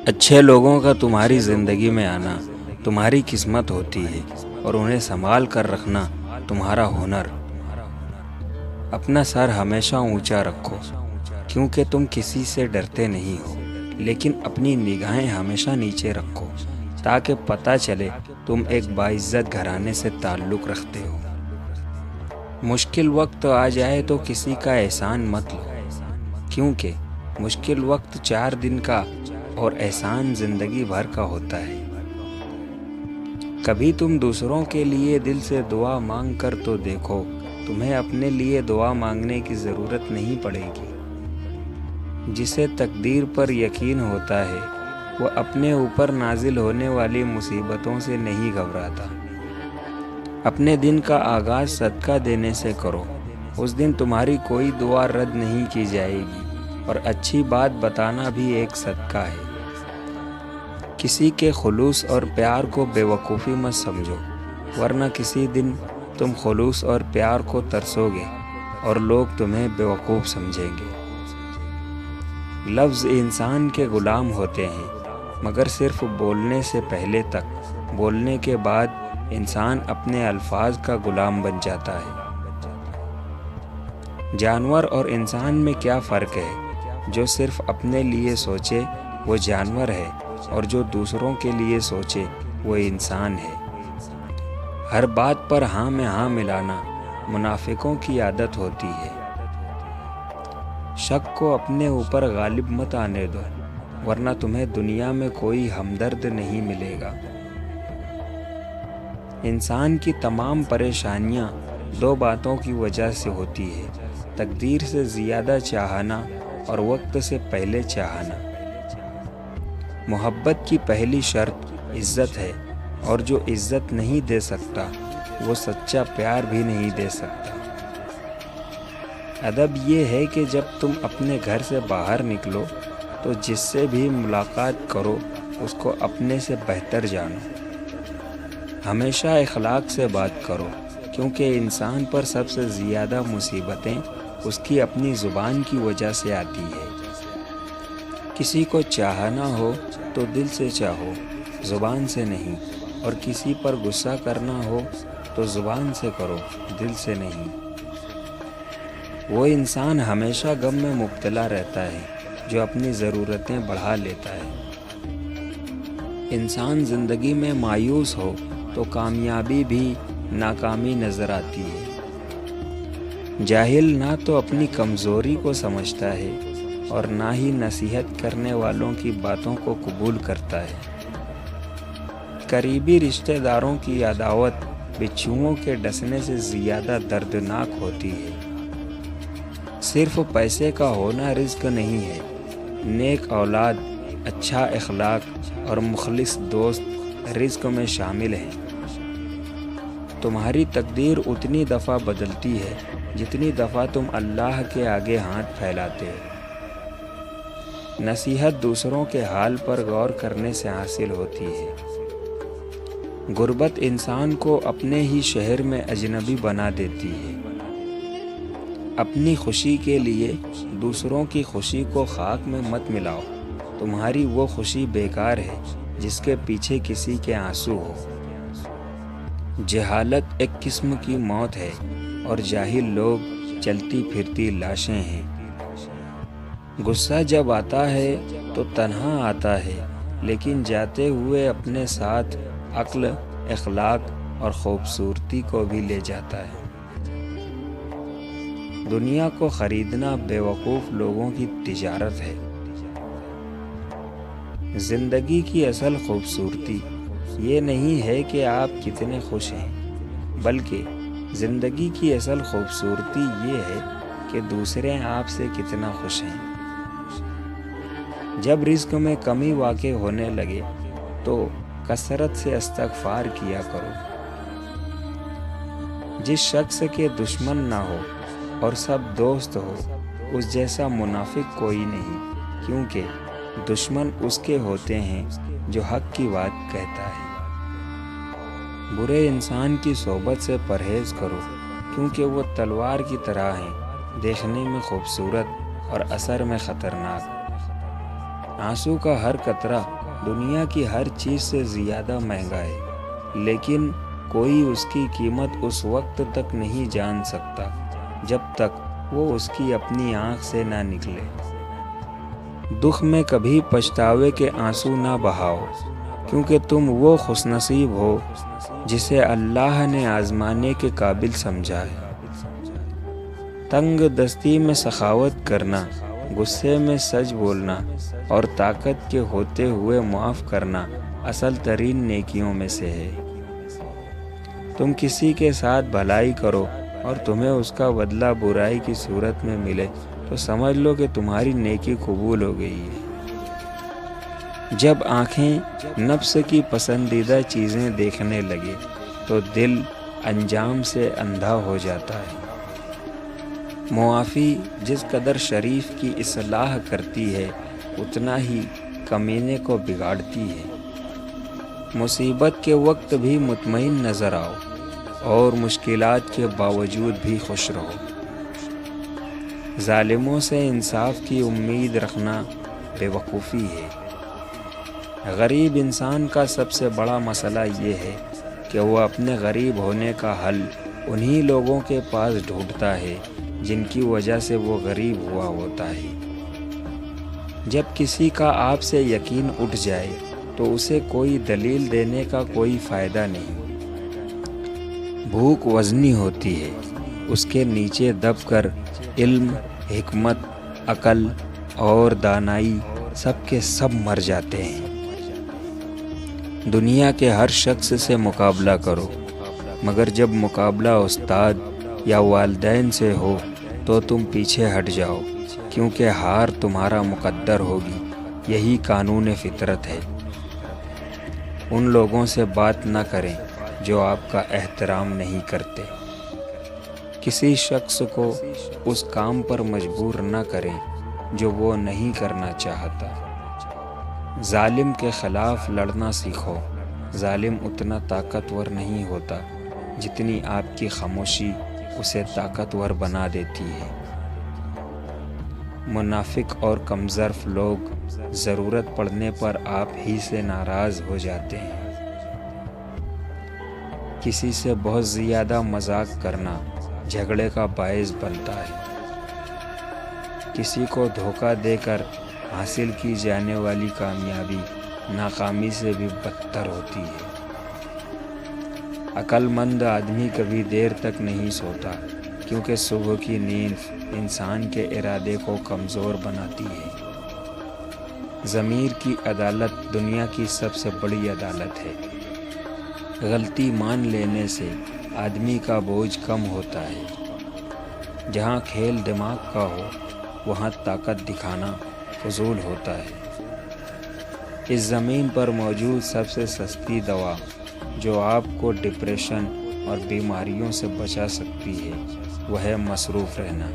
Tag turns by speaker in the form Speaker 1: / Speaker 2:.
Speaker 1: اچھے لوگوں کا تمہاری زندگی میں آنا تمہاری قسمت ہوتی ہے اور انہیں سنبھال کر رکھنا تمہارا ہنر۔ اپنا سر ہمیشہ اونچا رکھو کیونکہ تم کسی سے ڈرتے نہیں ہو، لیکن اپنی نگاہیں ہمیشہ نیچے رکھو تاکہ پتہ چلے تم ایک باعزت گھرانے سے تعلق رکھتے ہو۔ مشکل وقت آ جائے تو کسی کا احسان مت لو، کیونکہ مشکل وقت 4 دن کا اور احسان زندگی بھر کا ہوتا ہے۔ کبھی تم دوسروں کے لیے دل سے دعا مانگ کر تو دیکھو، تمہیں اپنے لیے دعا مانگنے کی ضرورت نہیں پڑے گی۔ جسے تقدیر پر یقین ہوتا ہے وہ اپنے اوپر نازل ہونے والی مصیبتوں سے نہیں گھبراتا۔ اپنے دن کا آغاز صدقہ دینے سے کرو، اس دن تمہاری کوئی دعا رد نہیں کی جائے گی، اور اچھی بات بتانا بھی ایک صدقہ ہے۔ کسی کے خلوص اور پیار کو بے وقوفی مت سمجھو، ورنہ کسی دن تم خلوص اور پیار کو ترسو گے اور لوگ تمہیں بے وقوف سمجھیں گے۔ لفظ انسان کے غلام ہوتے ہیں، مگر صرف بولنے سے پہلے تک، بولنے کے بعد انسان اپنے الفاظ کا غلام بن جاتا ہے۔ جانور اور انسان میں کیا فرق ہے؟ جو صرف اپنے لیے سوچے وہ جانور ہے، اور جو دوسروں کے لیے سوچے وہ انسان ہے۔ ہر بات پر ہاں میں ہاں ملانا منافقوں کی عادت ہوتی ہے۔ شک کو اپنے اوپر غالب مت آنے دو، ورنہ تمہیں دنیا میں کوئی ہمدرد نہیں ملے گا۔ انسان کی تمام پریشانیاں 2 باتوں کی وجہ سے ہوتی ہے: تقدیر سے زیادہ چاہنا اور وقت سے پہلے چاہنا۔ محبت کی پہلی شرط عزت ہے، اور جو عزت نہیں دے سکتا وہ سچا پیار بھی نہیں دے سکتا۔ ادب یہ ہے کہ جب تم اپنے گھر سے باہر نکلو تو جس سے بھی ملاقات کرو اس کو اپنے سے بہتر جانو۔ ہمیشہ اخلاق سے بات کرو، کیونکہ انسان پر سب سے زیادہ مصیبتیں اس کی اپنی زبان کی وجہ سے آتی ہے۔ کسی کو چاہنا ہو تو دل سے چاہو، زبان سے نہیں، اور کسی پر غصہ کرنا ہو تو زبان سے کرو، دل سے نہیں۔ وہ انسان ہمیشہ غم میں مبتلا رہتا ہے جو اپنی ضرورتیں بڑھا لیتا ہے۔ انسان زندگی میں مایوس ہو تو کامیابی بھی ناکامی نظر آتی ہے۔ جاہل نہ تو اپنی کمزوری کو سمجھتا ہے اور نہ ہی نصیحت کرنے والوں کی باتوں کو قبول کرتا ہے۔ قریبی رشتہ داروں کی عداوت بچھوؤں کے ڈسنے سے زیادہ دردناک ہوتی ہے۔ صرف پیسے کا ہونا رزق نہیں ہے، نیک اولاد، اچھا اخلاق اور مخلص دوست رزق میں شامل ہیں۔ تمہاری تقدیر اتنی دفعہ بدلتی ہے جتنی دفعہ تم اللہ کے آگے ہاتھ پھیلاتے ہو۔ نصیحت دوسروں کے حال پر غور کرنے سے حاصل ہوتی ہے۔ غربت انسان کو اپنے ہی شہر میں اجنبی بنا دیتی ہے۔ اپنی خوشی کے لیے دوسروں کی خوشی کو خاک میں مت ملاؤ، تمہاری وہ خوشی بیکار ہے جس کے پیچھے کسی کے آنسو ہو۔ جہالت ایک قسم کی موت ہے، اور جاہل لوگ چلتی پھرتی لاشیں ہیں۔ غصہ جب آتا ہے تو تنہا آتا ہے، لیکن جاتے ہوئے اپنے ساتھ عقل، اخلاق اور خوبصورتی کو بھی لے جاتا ہے۔ دنیا کو خریدنا بے وقوف لوگوں کی تجارت ہے۔ زندگی کی اصل خوبصورتی یہ نہیں ہے کہ آپ کتنے خوش ہیں، بلکہ زندگی کی اصل خوبصورتی یہ ہے کہ دوسرے آپ سے کتنا خوش ہیں۔ جب رزق میں کمی واقع ہونے لگے تو کثرت سے استغفار کیا کرو۔ جس شخص کے دشمن نہ ہو اور سب دوست ہو، اس جیسا منافق کوئی نہیں، کیونکہ دشمن اس کے ہوتے ہیں جو حق کی بات کہتا ہے۔ برے انسان کی صحبت سے پرہیز کرو، کیونکہ وہ تلوار کی طرح ہیں، دیکھنے میں خوبصورت اور اثر میں خطرناک۔ آنسو کا ہر قطرہ دنیا کی ہر چیز سے زیادہ مہنگا ہے، لیکن کوئی اس کی قیمت اس وقت تک نہیں جان سکتا جب تک وہ اس کی اپنی آنکھ سے نہ نکلے۔ دکھ میں کبھی پچھتاوے کے آنسو نہ بہاؤ، کیونکہ تم وہ خوش نصیب ہو جسے اللہ نے آزمانے کے قابل سمجھا ہے۔ تنگ دستی میں سخاوت کرنا، غصے میں سچ بولنا اور طاقت کے ہوتے ہوئے معاف کرنا اصل ترین نیکیوں میں سے ہے۔ تم کسی کے ساتھ بھلائی کرو اور تمہیں اس کا بدلہ برائی کی صورت میں ملے تو سمجھ لو کہ تمہاری نیکی قبول ہو گئی ہے۔ جب آنکھیں نفس کی پسندیدہ چیزیں دیکھنے لگے تو دل انجام سے اندھا ہو جاتا ہے۔ معافی جس قدر شریف کی اصلاح کرتی ہے اتنا ہی کمینے کو بگاڑتی ہے۔ مصیبت کے وقت بھی مطمئن نظر آؤ اور مشکلات کے باوجود بھی خوش رہو۔ ظالموں سے انصاف کی امید رکھنا بے وقوفی ہے۔ غریب انسان کا سب سے بڑا مسئلہ یہ ہے کہ وہ اپنے غریب ہونے کا حل انہی لوگوں کے پاس ڈھونڈتا ہے جن کی وجہ سے وہ غریب ہوا ہوتا ہے۔ جب کسی کا آپ سے یقین اٹھ جائے تو اسے کوئی دلیل دینے کا کوئی فائدہ نہیں۔ بھوک وزنی ہوتی ہے، اس کے نیچے دب کر علم، حکمت، عقل اور دانائی سب کے سب مر جاتے ہیں۔ دنیا کے ہر شخص سے مقابلہ کرو، مگر جب مقابلہ استاد یا والدین سے ہو تو تم پیچھے ہٹ جاؤ، کیونکہ ہار تمہارا مقدر ہوگی۔ یہی قانون فطرت ہے۔ ان لوگوں سے بات نہ کریں جو آپ کا احترام نہیں کرتے۔ کسی شخص کو اس کام پر مجبور نہ کریں جو وہ نہیں کرنا چاہتا۔ ظالم کے خلاف لڑنا سیکھو۔ ظالم اتنا طاقتور نہیں ہوتا جتنی آپ کی خاموشی اسے طاقتور بنا دیتی ہے۔ منافق اور کمظرف لوگ ضرورت پڑنے پر آپ ہی سے ناراض ہو جاتے ہیں۔ کسی سے بہت زیادہ مذاق کرنا جھگڑے کا باعث بنتا ہے۔ کسی کو دھوکہ دے کر حاصل کی جانے والی کامیابی ناکامی سے بھی بدتر ہوتی ہے۔ عقل مند آدمی کبھی دیر تک نہیں سوتا، کیونکہ صبح کی نیند انسان کے ارادے کو کمزور بناتی ہے۔ ضمیر کی عدالت دنیا کی سب سے بڑی عدالت ہے۔ غلطی مان لینے سے آدمی کا بوجھ کم ہوتا ہے۔ جہاں کھیل دماغ کا ہو وہاں طاقت دکھانا فضول ہوتا ہے۔ اس زمین پر موجود سب سے سستی دوا جو آپ کو ڈپریشن اور بیماریوں سے بچا سکتی ہے وہ ہے مصروف رہنا۔